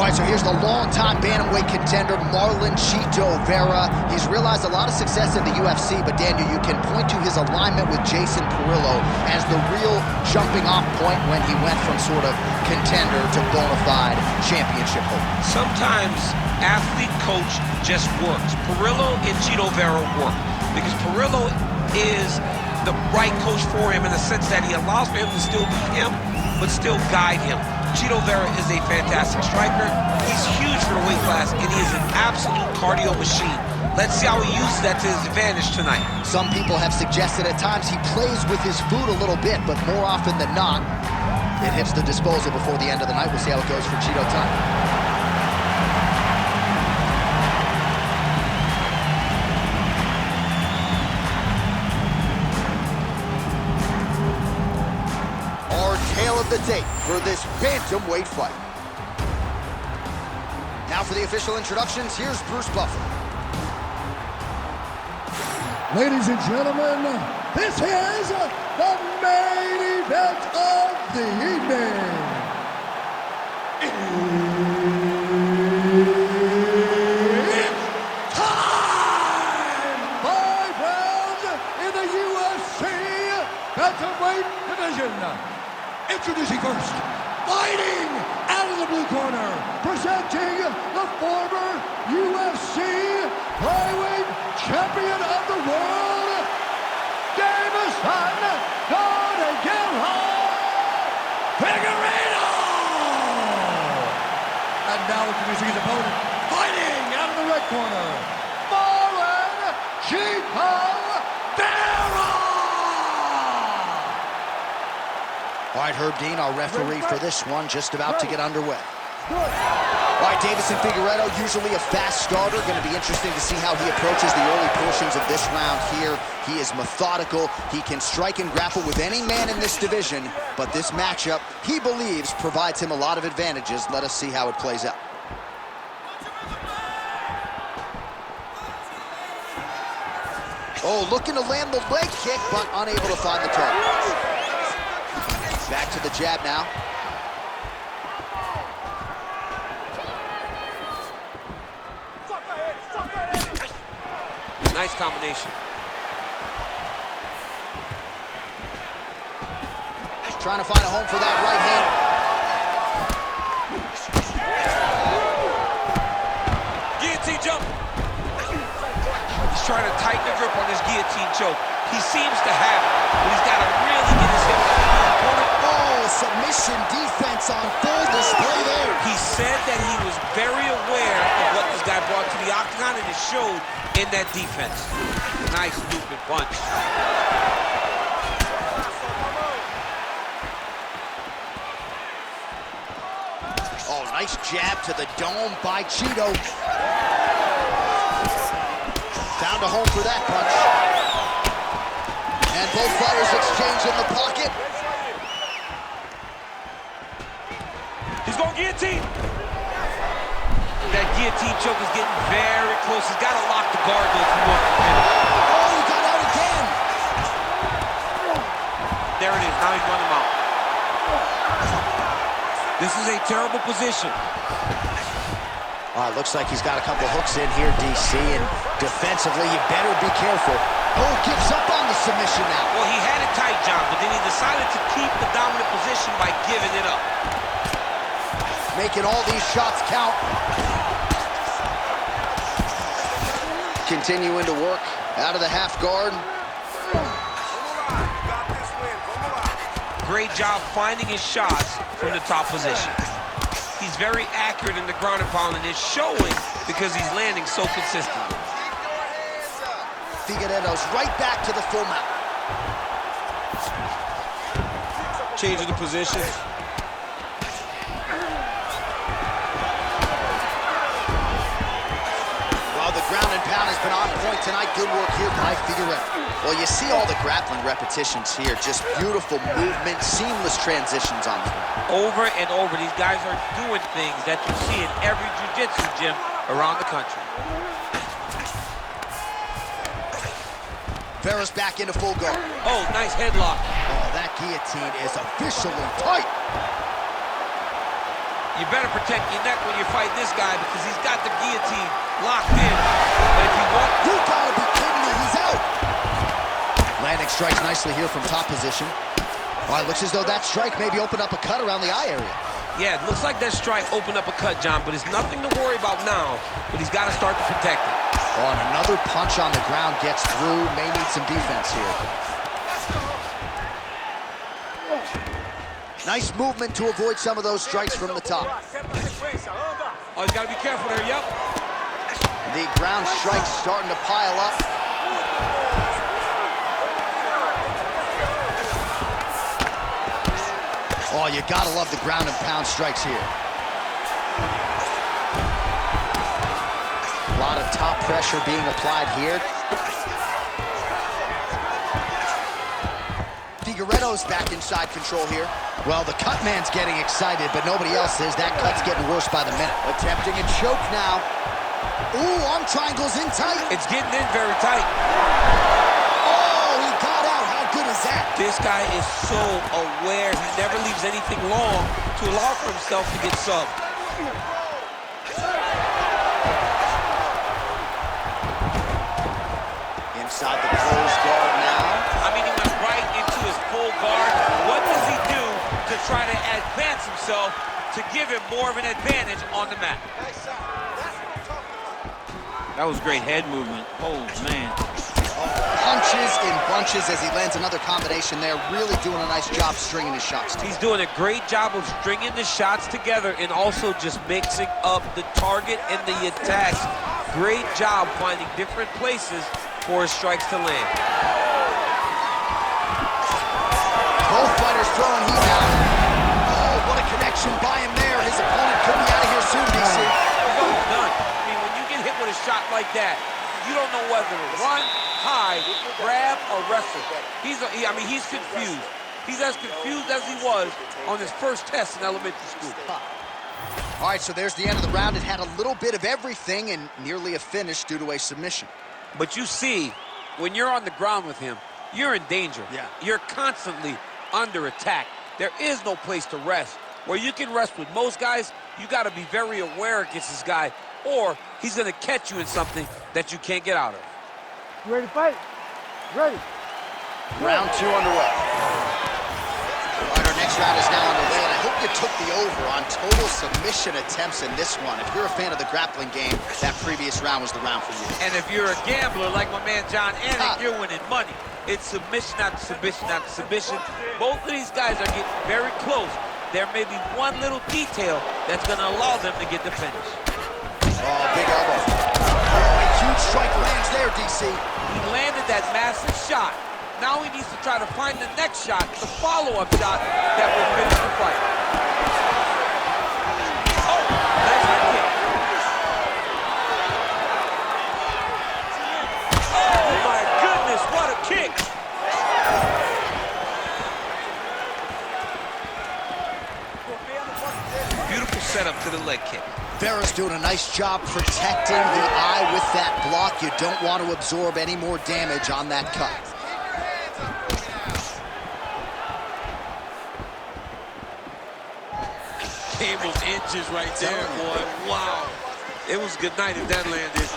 All right, so here's the long-time bantamweight contender, Marlon Vera. He's realized a lot of success in the UFC, but Daniel, you can point to his alignment with Jason Parillo as the real jumping-off point when he went from sort of contender to bona fide championship holder. Sometimes athlete coach just works. Parillo and Vera work because Parillo is the right coach for him in the sense that he allows for him to still be him, but still guide him. Vera is a fantastic striker. He's huge for the weight class, and he is an absolute cardio machine. Let's see how he uses that to his advantage tonight. Some people have suggested at times he plays with his food a little bit, but more often than not, it hits the disposal before the end of the night. We'll see how it goes for tonight. Tale of the tape for this bantamweight fight. Now for the official introductions, here's Bruce Buffer. Ladies and gentlemen, this is the main event of the evening. It's time! 5 rounds in the UFC bantamweight division. Introducing first, fighting out of the blue corner, presenting the former UFC flyweight champion of the world, Deiveson, Figueiredo! And now introducing his opponent, fighting out of the red corner, Marlon Vera! All right, Herb Dean, our referee for this one, just about to get underway. All right, Deiveson Figueiredo, usually a fast starter. Going to be interesting to see how he approaches the early portions of this round here. He is methodical. He can strike and grapple with any man in this division, but this matchup, he believes, provides him a lot of advantages. Let us see how it plays out. Oh, looking to land the leg kick, but unable to find the target. Back to the jab now. Nice combination. Trying to find a home for that right hand. Guillotine jump. He's trying to tighten the grip on this guillotine choke. He seems to have it, but he's got to really get his hip on the opponent. Submission defense on full display there. He said that he was very aware of what this guy brought to the octagon, and it showed in that defense. Nice looping punch. Oh, nice jab to the dome by Cheeto. Found a home for that punch. And both fighters exchange in the pocket. He's going guillotine. That guillotine choke is getting very close. He's got to lock the guard though if he wants to finish. Oh, he got out again. There it is. Now he's running him out. This is a terrible position. Looks like he's got a couple hooks in here, DC, and defensively, you better be careful. Oh, gives up on the submission now. Well, he had it tight, John, but then he decided to keep the dominant position by giving it up. Making all these shots count. Continuing to work out of the half guard. Great job finding his shots from the top position. He's very accurate in the ground and pound, and it's showing because he's landing so consistently. Figueiredo's right back to the full mount. Changing the position. The ground and pound has been on point tonight. Good work here by Figueiredo. Well, you see all the grappling repetitions here. Just beautiful movement, seamless transitions on them. Over and over, these guys are doing things that you see in every jiu-jitsu gym around the country. Vera's back into full guard. Oh, nice headlock. Oh, that guillotine is officially tight. You better protect your neck when you're fighting this guy because he's got the guillotine locked in. But if you want... You gotta be kidding me, he's out! Landing strikes nicely here from top position. All right, looks as though that strike maybe opened up a cut around the eye area. Yeah, it looks like that strike opened up a cut, John, but it's nothing to worry about now, but he's got to start to protect it. Oh, and another punch on the ground gets through. May need some defense here. Nice movement to avoid some of those strikes from the top. Oh, he's got to be careful there, yep. The ground strikes starting to pile up. Oh, you gotta love the ground and pound strikes here. A lot of top pressure being applied here. Figueiredo's back inside control here. Well, the cut man's getting excited, but nobody else is. That cut's getting worse by the minute. Attempting a choke now. Ooh, arm triangle's in tight. It's getting in very tight. Oh, he got out. How good is that? This guy is so aware. He never leaves anything long to allow for himself to get subbed. Inside the closed guard now. I mean, he went right into his full guard. What does he do to try to advance himself to give him more of an advantage on the mat? That was great head movement. Oh, man. Punches in bunches as he lands another combination there. Really doing a nice job stringing his shots together. He's doing a great job of stringing the shots together and also just mixing up the target and the attacks. Great job finding different places for his strikes to land. Both fighters throwing heat out. Oh, what a connection by him there. His opponent could be out of here soon, DC. Done. I mean, when you get hit with a shot like that, you don't know whether to run, hide, grab, or wrestle. He's confused. He's as confused as he was on his first test in elementary school. All right, so there's the end of the round. It had a little bit of everything and nearly a finish due to a submission. But you see, when you're on the ground with him, you're in danger. Yeah. You're constantly under attack. There is no place to rest. Where you can rest with most guys, you got to be very aware against this guy, or he's going to catch you in something that you can't get out of. You ready to fight? Ready. Round 2 underway. All right, our next round is now underway, and I hope you took the over on total submission attempts in this one. If you're a fan of the grappling game, that previous round was the round for you. And if you're a gambler like my man John Anik, you're winning money. It's submission after submission after submission. Both of these guys are getting very close. There may be one little detail that's going to allow them to get the finish. Oh, big elbow. Oh, a huge strike lands there, DC. He landed that massive shot. Now he needs to try to find the next shot, the follow-up shot that will finish the fight. Oh, nice high kick. Oh, my goodness, what a kick. Beautiful setup to the leg kick. Vera's doing a nice job protecting the eye with that block. You don't want to absorb any more damage on that cut. Came those inches right there, boy. Wow. It was good night if that landed.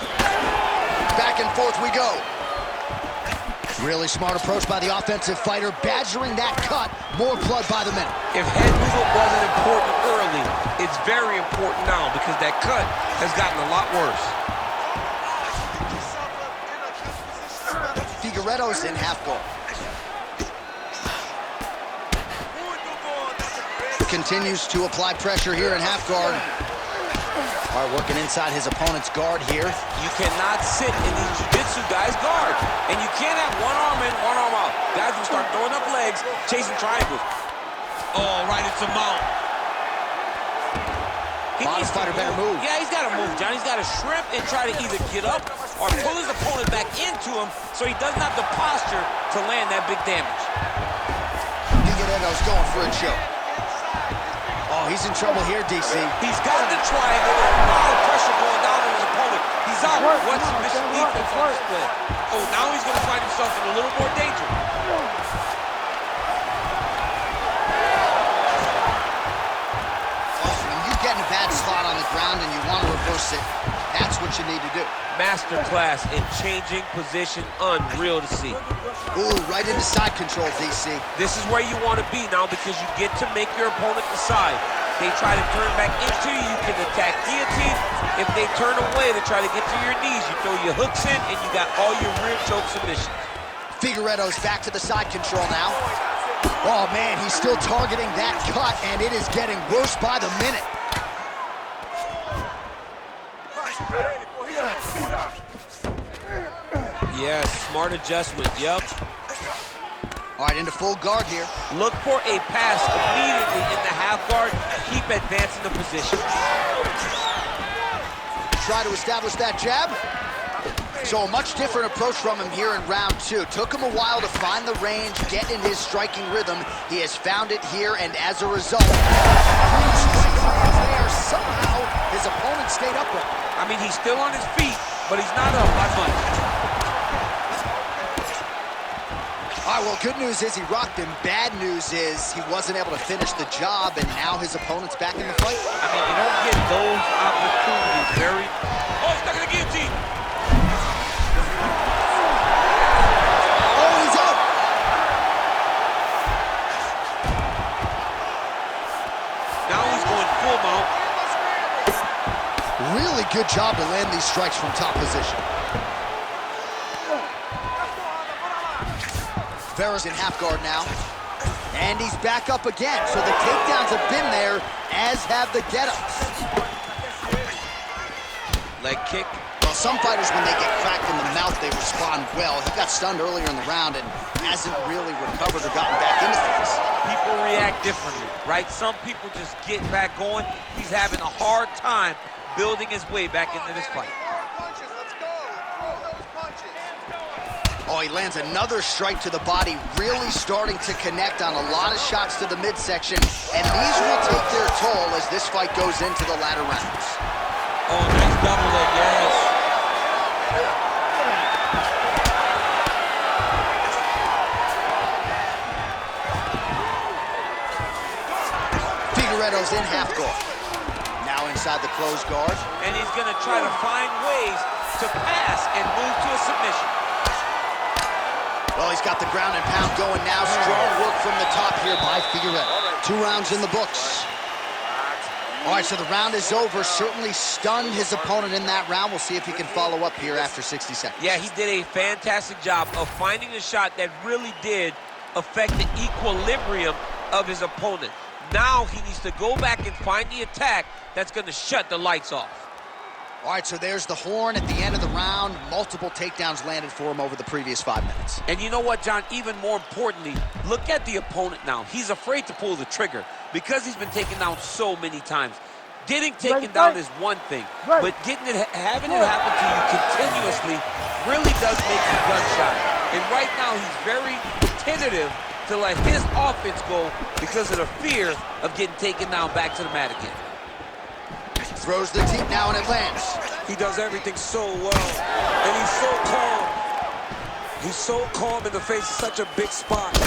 Back and forth we go. Really smart approach by the offensive fighter, badgering that cut. More blood by the minute. If head movement wasn't important early, it's very important now because that cut has gotten a lot worse. Figueiredo's in half guard. Continues to apply pressure here in half guard. All right, working inside his opponent's guard here. You cannot sit in these jiu-jitsu guys' guard. And you can't have one arm in, one arm out. Guys will start throwing up legs, chasing triangles. Oh, right into mount. Bottom fighter better move. Yeah, he's got to move, John. He's got to shrimp and try to either get up or pull his opponent back into him so he doesn't have the posture to land that big damage. Figueiredo's going for a choke. Oh, he's in trouble here, DC. He's got the triangle with a lot of pressure going down on his opponent. He's out. What's submission defense on display? Oh, now he's going to find himself in a little more danger. Awesome. And you get masterclass in changing position, unreal to see. Ooh, right into side control, DC. This is where you want to be now because you get to make your opponent decide. They try to turn back into you, you can attack guillotine. If they turn away to try to get to your knees, you throw your hooks in and you got all your rear choke submissions. Figueiredo's back to the side control now. Oh man, he's still targeting that cut and it is getting worse by the minute. Yes, smart adjustment, yep. All right, into full guard here. Look for a pass immediately in the half guard. Keep advancing the position. Try to establish that jab. So a much different approach from him here in round 2. Took him a while to find the range, get in his striking rhythm. He has found it here, and as a result, there somehow his opponent stayed upright. I mean, he's still on his feet, but he's not up by much. All right, well, good news is he rocked him. Bad news is he wasn't able to finish the job, and now his opponent's back in the fight. I mean, you don't get those opportunities very... Oh, stuck in the guillotine! Oh, he's up! Now he's going full mount. Really good job to land these strikes from top position. Vera's in half guard now. And he's back up again. So the takedowns have been there, as have the get-ups. Leg kick. Well, some fighters, when they get cracked in the mouth, they respond well. He got stunned earlier in the round and hasn't really recovered or gotten back into things. People react differently, right? Some people just get back going. He's having a hard time building his way back into this fight. Oh, he lands another strike to the body, really starting to connect on a lot of shots to the midsection, and these will take their toll as this fight goes into the latter rounds. Oh, nice double leg, yes. Figueiredo's in half guard. Now inside the closed guard. And he's gonna try to find ways to pass and move to a submission. Well, he's got the ground and pound going now. Strong work from the top here by Figueiredo. 2 rounds in the books. All right, so the round is over. Certainly stunned his opponent in that round. We'll see if he can follow up here after 60 seconds. Yeah, he did a fantastic job of finding a shot that really did affect the equilibrium of his opponent. Now he needs to go back and find the attack that's going to shut the lights off. All right, so there's the horn at the end of the round. Multiple takedowns landed for him over the previous 5 minutes. And you know what, John? Even more importantly, look at the opponent now. He's afraid to pull the trigger because he's been taken down so many times. Getting taken down is one thing, but having it happen to you continuously really does make you gun-shy. And right now, he's very tentative to let his offense go because of the fear of getting taken down back to the mat again. Throws the deep now and it lands. He does everything so well, and he's so calm. He's so calm in the face of such a big spot. Oh,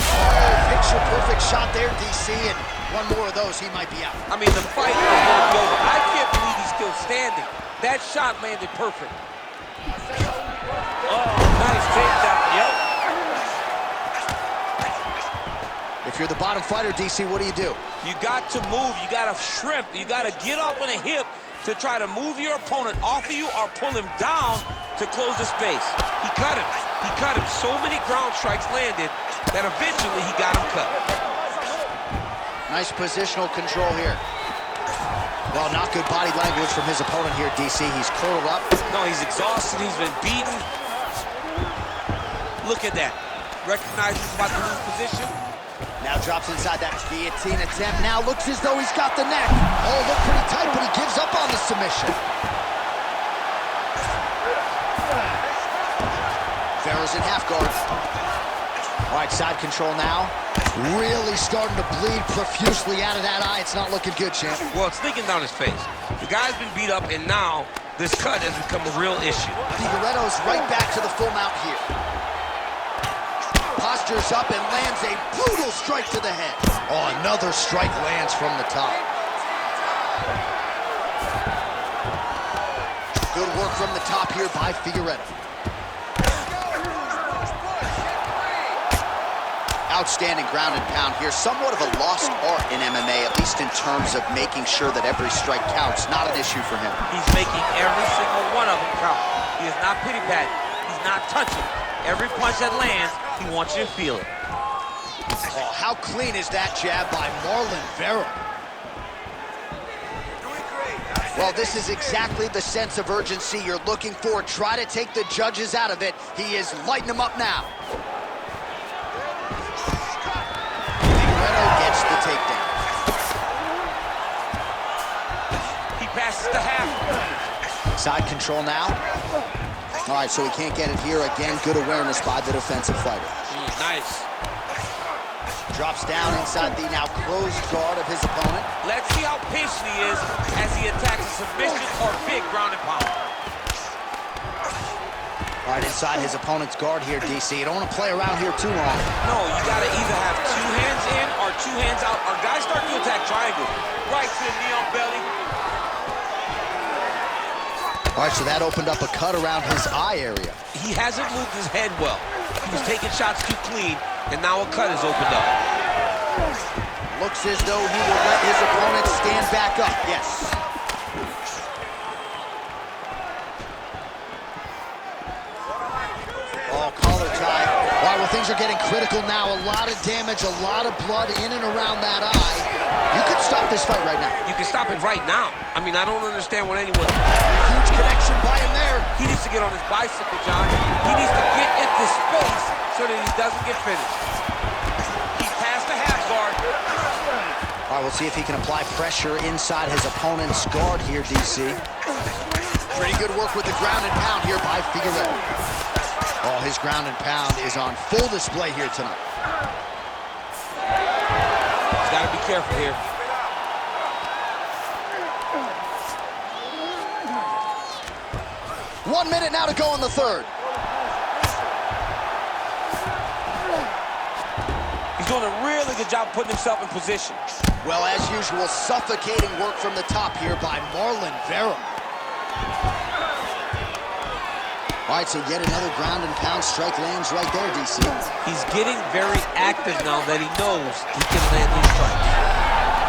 picture-perfect shot there, DC, and one more of those, he might be out. I mean, the fight is going to be over. I can't believe he's still standing. That shot landed perfect. Oh, nice takedown, yep. If you're the bottom fighter, DC, what do? You got to move, you got to shrimp, you got to get off on a hip to try to move your opponent off of you or pull him down to close the space. He cut him. He cut him. So many ground strikes landed that eventually he got him cut. Nice positional control here. Well, not good body language from his opponent here, DC. He's curled up. No, he's exhausted. He's been beaten. Look at that. Recognizes he's about to lose position. Now drops inside that guillotine attempt. Now looks as though he's got the neck. Oh, looked pretty tight, but he gives up on the submission. Vera's in half guard. All right, side control now. Really starting to bleed profusely out of that eye. It's not looking good, champ. Well, it's leaking down his face. The guy's been beat up, and now this cut has become a real issue. Figueiredo's right back to the full mount here. Postures up and lands a brutal strike to the head. Oh, another strike lands from the top. Good work from the top here by Figueiredo. Outstanding ground and pound here. Somewhat of a lost art in MMA, at least in terms of making sure that every strike counts. Not an issue for him. He's making every single one of them count. He is not pity-patting. He's not touching. Every punch that lands, he wants you to feel it. Oh, how clean is that jab by Marlon Vera? Well, this is exactly the sense of urgency you're looking for. Try to take the judges out of it. He is lighting them up now. Figueiredo gets the takedown. He passes the half. Side control now. All right, so he can't get it here. Again, good awareness by the defensive fighter. Nice. Drops down inside the now closed guard of his opponent. Let's see how patient he is as he attacks a submission or big ground and pound. All right, inside his opponent's guard here, DC. You don't want to play around here too long. No, you got to either have two hands in or two hands out. Our guys start to attack triangle. Right to the knee on belly. All right, so that opened up a cut around his eye area. He hasn't moved his head well. He was taking shots too clean, and now a cut has opened up. Looks as though he will let his opponent stand back up. Yes. Oh, collar tie. All right, well, things are getting critical now. A lot of damage, a lot of blood in and around that eye. You could stop this fight right now. You can stop it right now. I mean, I don't understand what anyone... Huge connection by him there. He needs to get on his bicycle, John. He needs to get into space so that he doesn't get finished. He passed the half guard. All right, we'll see if he can apply pressure inside his opponent's guard here, DC. Pretty good work with the ground and pound here by Figueiredo. Oh, his ground and pound is on full display here tonight. He's got to be careful here. One minute now to go in the third. He's doing a really good job putting himself in position. Well, as usual, suffocating work from the top here by Marlon Vera. All right, so yet another ground and pound strike lands right there, DC. He's getting very active now that he knows he can land these strikes.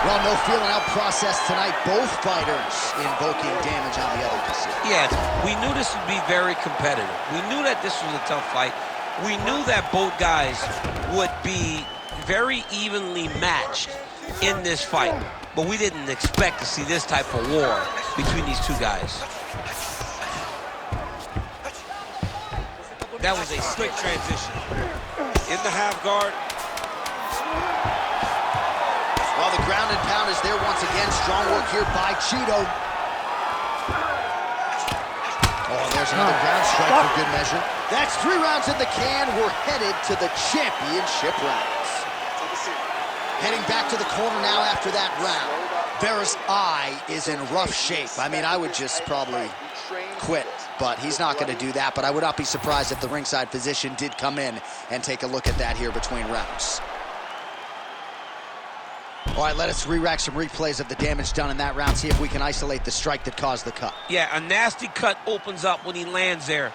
Well, no feeling out process tonight. Both fighters invoking damage on the other, DC. Yeah, we knew this would be very competitive. We knew that this was a tough fight. We knew that both guys would be very evenly matched in this fight. But we didn't expect to see this type of war between these two guys. That was a slick transition. In the half guard. Well, the ground and pound is there once again. Strong work here by Cheeto. Oh, there's another ground strike for good measure. That's 3 rounds in the can. We're headed to the championship rounds. Heading back to the corner now after that round. Vera's eye is in rough shape. I mean, I would just probably quit, but he's not going to do that. But I would not be surprised if the ringside physician did come in and take a look at that here between rounds. All right, let us re-rack some replays of the damage done in that round, see if we can isolate the strike that caused the cut. Yeah, a nasty cut opens up when he lands there.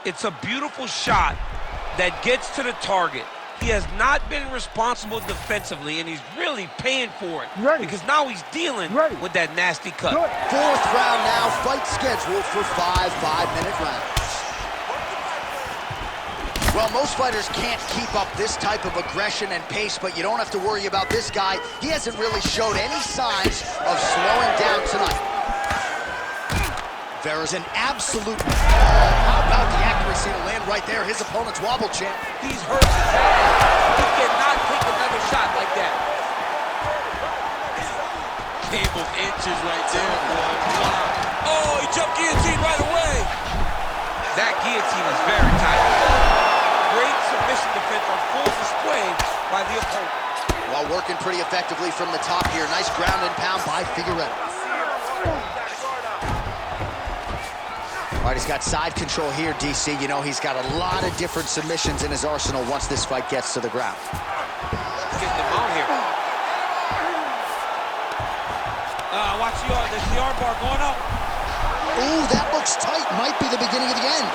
It's a beautiful shot that gets to the target. He has not been responsible defensively, and he's really paying for it. Because now he's dealing with that nasty cut. Fourth round now, fight scheduled for 5 5-minute rounds. Well, most fighters can't keep up this type of aggression and pace, but you don't have to worry about this guy. He hasn't really showed any signs of slowing down tonight. Vera's an absolute... How about the accuracy to land right there? His opponent's wobble champ. He's hurt his head. He cannot take another shot like that. Game of inches right there, boy. Wow. Oh, he jumped guillotine right away. That guillotine is very tight. Great submission defense on full display by the opponent. While working pretty effectively from the top here. Nice ground and pound by Figueiredo. All right, he's got side control here, DC. You know, he's got a lot of different submissions in his arsenal once this fight gets to the ground. Getting the mount here. Watch the arm. There's the arm bar going up. Ooh, that looks tight. Might be the beginning of the end.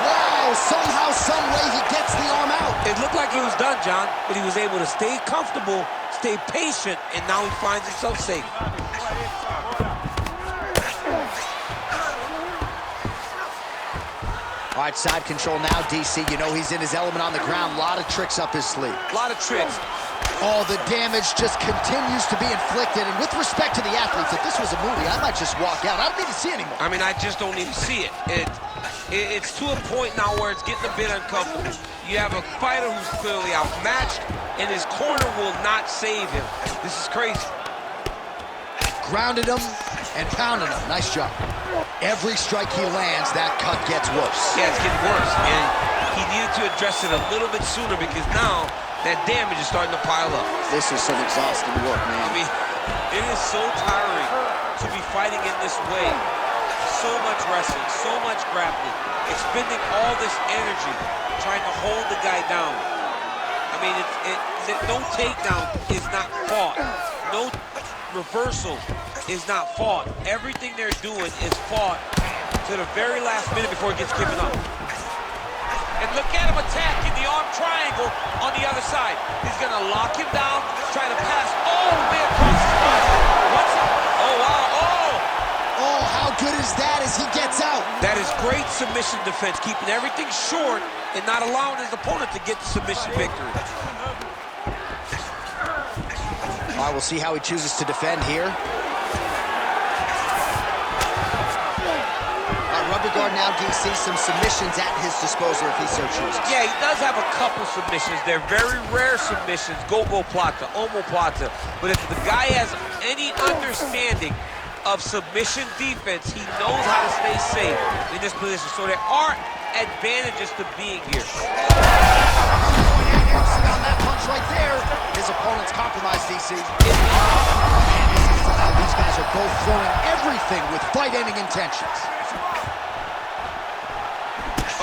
Wow, somehow, some way, he gets the arm out. It looked like he was done, John, but he was able to stay comfortable, stay patient, and now he finds himself safe. All right, side control now, DC. You know he's in his element on the ground. A lot of tricks up his sleeve. A lot of tricks. Oh, the damage just continues to be inflicted. And with respect to the athletes, if this was a movie, I might just walk out. I don't need to see anymore. I mean, I just don't need to see it. It's to a point now where it's getting a bit uncomfortable. You have a fighter who's clearly outmatched, and his corner will not save him. This is crazy. Grounded him and pounded him. Nice job. Every strike he lands, that cut gets worse. Yeah, it's getting worse, and he needed to address it a little bit sooner because now that damage is starting to pile up. This is some exhausting work, man. I mean, it is so tiring to be fighting in this way. So much wrestling, so much grappling, expending all this energy trying to hold the guy down. I mean, no takedown is not fought. No reversal is not fought. Everything they're doing is fought to the very last minute before it gets given up. And look at him attacking the arm triangle on the other side. He's gonna lock him down, try to pass all the way across his body. What's up? Oh, wow, oh! Oh, how good is that as he gets out? That is great submission defense, keeping everything short and not allowing his opponent to get the submission victory. All right, we'll see how he chooses to defend here. Rubber guard now, DC, some submissions at his disposal if he so chooses. Yeah, he does have a couple submissions. They're very rare submissions, go-go-plata, omoplata. But if the guy has any understanding of submission defense, he knows how to stay safe in this position. So there are advantages to being here. On that punch right there, his opponent's compromised, DC. These guys are both throwing everything with fight-ending intentions.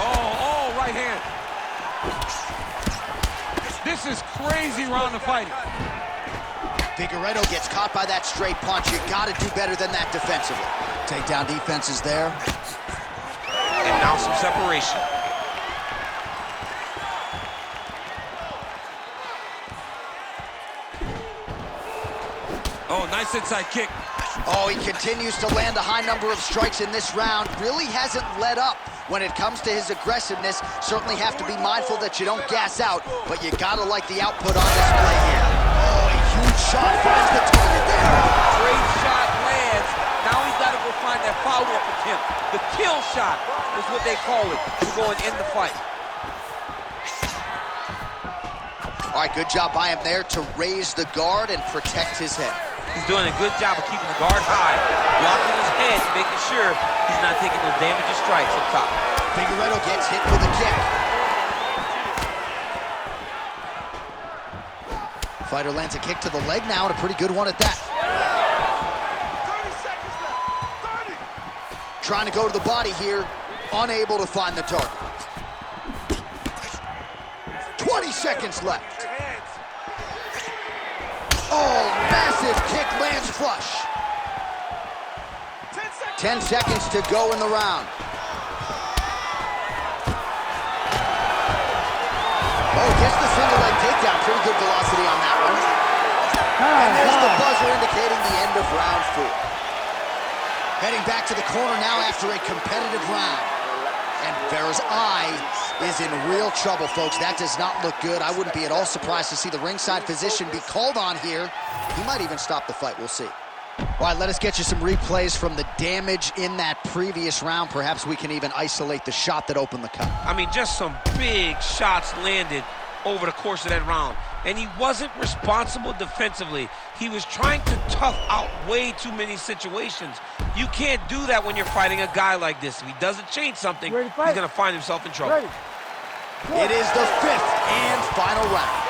Oh, right hand. This is crazy round of fighting. Figueiredo gets caught by that straight punch. You gotta do better than that defensively. Takedown defense is there. And now some separation. Oh, nice inside kick. Oh, he continues to land a high number of strikes in this round. Really hasn't let up when it comes to his aggressiveness. Certainly have to be mindful that you don't gas out, but you gotta like the output on display here. Oh, a huge shot finds the target there. Great shot lands. Now he's got to go find that follow-up attempt. The kill shot is what they call it to go and end the fight. All right, good job by him there to raise the guard and protect his head. He's doing a good job of keeping the guard high, blocking his head, making sure he's not taking those damaging strikes up top. Figueiredo gets hit with a kick. Fighter lands a kick to the leg now, and a pretty good one at that. 30 seconds left. 30. Trying to go to the body here, unable to find the target. 20 seconds left. Oh, massive kick lands flush. 10 seconds to go in the round. Oh, gets the single leg takedown. Pretty good velocity on that one. And there's the buzzer indicating the end of round 4. Heading back to the corner now after a competitive round. And Vera's eye is in real trouble, folks. That does not look good. I wouldn't be at all surprised to see the ringside physician be called on here. He might even stop the fight. We'll see. All right, let us get you some replays from the damage in that previous round. Perhaps we can even isolate the shot that opened the cut. I mean, just some big shots landed over the course of that round. And he wasn't responsible defensively. He was trying to tough out way too many situations. You can't do that when you're fighting a guy like this. If he doesn't change something, he's going to find himself in trouble. It is the 5th and final round.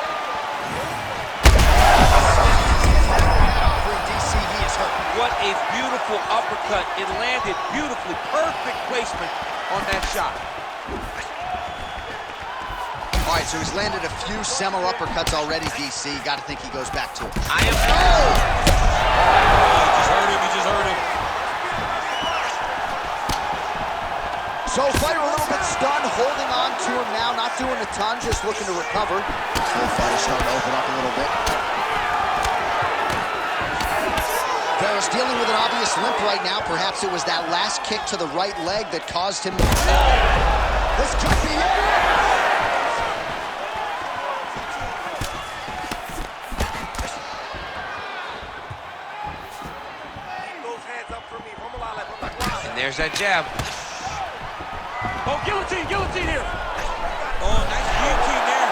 What a beautiful uppercut. It landed beautifully. Perfect placement on that shot. All right, so he's landed a few semi uppercuts already, DC. Got to think he goes back to it. I am. He just hurt him. So fighter a little bit stunned, holding on to him now, not doing a ton, just looking to recover. Both fighters starting to open up a little bit. Vera's dealing with an obvious limp right now. Perhaps it was that last kick to the right leg that caused him to fall. This could be it. And there's that jab. Oh, guillotine here. Oh, nice guillotine there.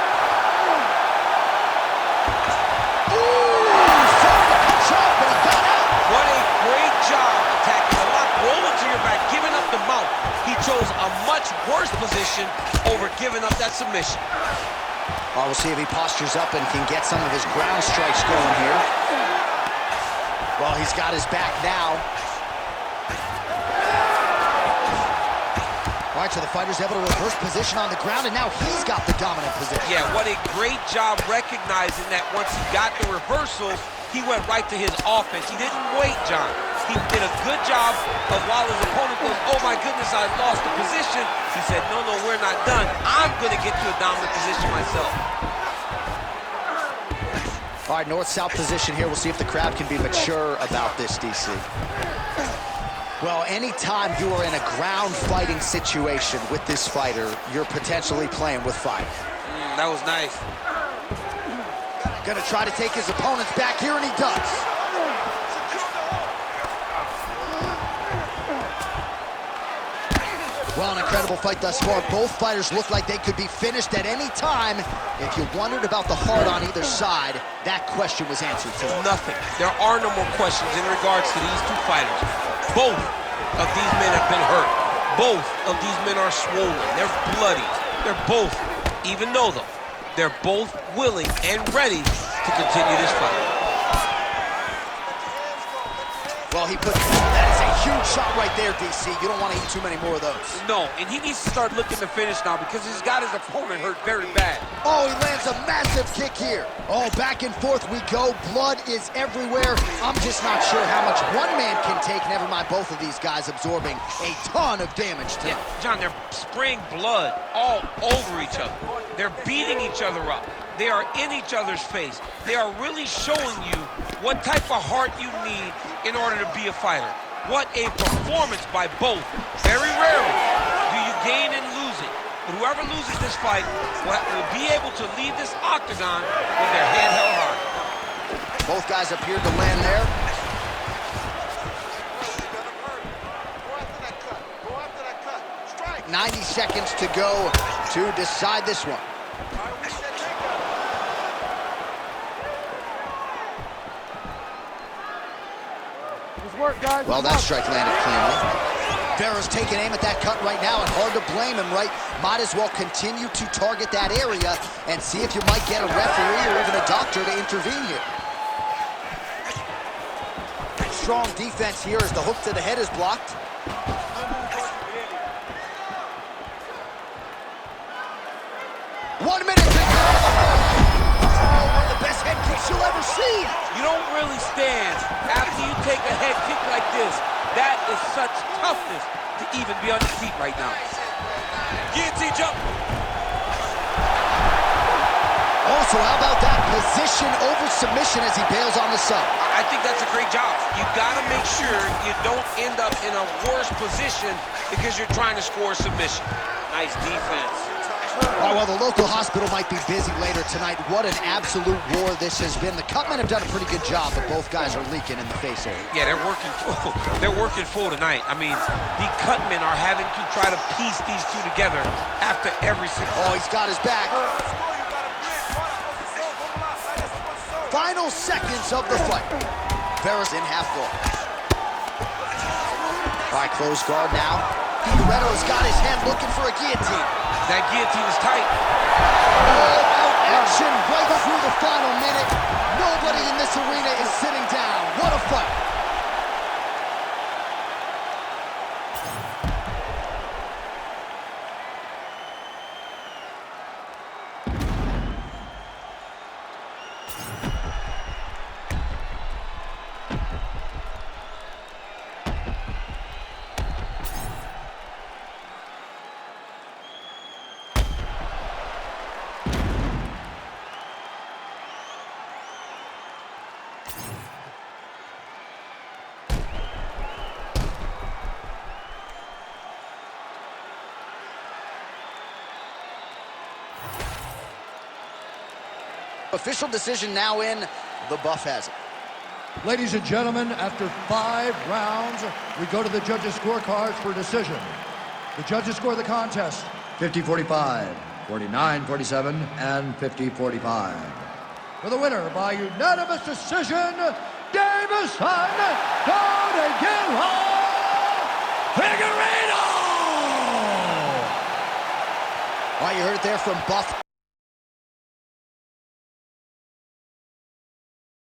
But he got out. What a great job attacking the lock, rolling to your back, giving up the mount. He chose a much worse position over giving up that submission. Well, we'll see if he postures up and can get some of his ground strikes going here. Well, he's got his back now. All right, so the fighter's able to reverse position on the ground, and now he's got the dominant position. Yeah, what a great job recognizing that once he got the reversal, he went right to his offense. He didn't wait, John. He did a good job of while his opponent goes, oh my goodness, I lost the position. He said, no, we're not done. I'm going to get to a dominant position myself. All right, north-south position here. We'll see if the crowd can be mature about this, DC. Well, anytime you are in a ground fighting situation with this fighter, you're potentially playing with fire. That was nice. Gonna try to take his opponents back here, and he does. Well, an incredible fight thus far. Both fighters look like they could be finished at any time. If you wondered about the heart on either side, that question was answered today. Nothing. There are no more questions in regards to these two fighters. Both of these men have been hurt. Both of these men are swollen. They're bloody. They're both, even though them, they're both willing and ready to continue this fight. Well, that is a huge shot right there, DC. You don't want to eat too many more of those. No, and he needs to start looking to finish now because he's got his opponent hurt very bad. Oh, he lands a massive kick here. Oh, back and forth we go. Blood is everywhere. I'm just not sure how much one man can take, never mind both of these guys absorbing a ton of damage tonight. Yeah, John, they're spraying blood all over each other. They're beating each other up. They are in each other's face. They are really showing you what type of heart you need in order to be a fighter. What a performance by both. Very rarely do you gain and lose it. But whoever loses this fight will be able to leave this octagon with their head held high. Both guys appeared to land there. Go after that cut. Strike. 90 seconds to go to decide this one. Work, guys. Well, that strike landed cleanly. Vera's taking aim at that cut right now, and hard to blame him, right? Might as well continue to target that area and see if you might get a referee or even a doctor to intervene here. Strong defense here as the hook to the head is blocked. 1 minute to go. Oh, one of the best head kicks you'll ever see. You don't really stand after you take a head kick like this. That is such toughness to even be on your feet right now. Guillotine jump. Also, how about that position over submission as he bails on the sub? I think that's a great job. You gotta make sure you don't end up in a worse position because you're trying to score a submission. Nice defense. Oh, well, the local hospital might be busy later tonight. What an absolute war this has been. The Cutmen have done a pretty good job, but both guys are leaking in the face area. Yeah, they're working full tonight. I mean, the Cutmen are having to try to piece these two together after every single. Oh, he's got his back. Final seconds of the fight. Vera's in half guard. All right, close guard now. Figueiredo's got his hand looking for a guillotine. That guillotine is tight. All-out action right through the final minute. Nobody in this arena is sitting down. What a fight. Official decision now in. The Buff has it. Ladies and gentlemen, after 5 rounds, we go to the judges' scorecards for decision. The judges score the contest 50-45, 49-47, and 50-45. For the winner by unanimous decision, Deiveson, Figueiredo! All right, you heard it there from Buff.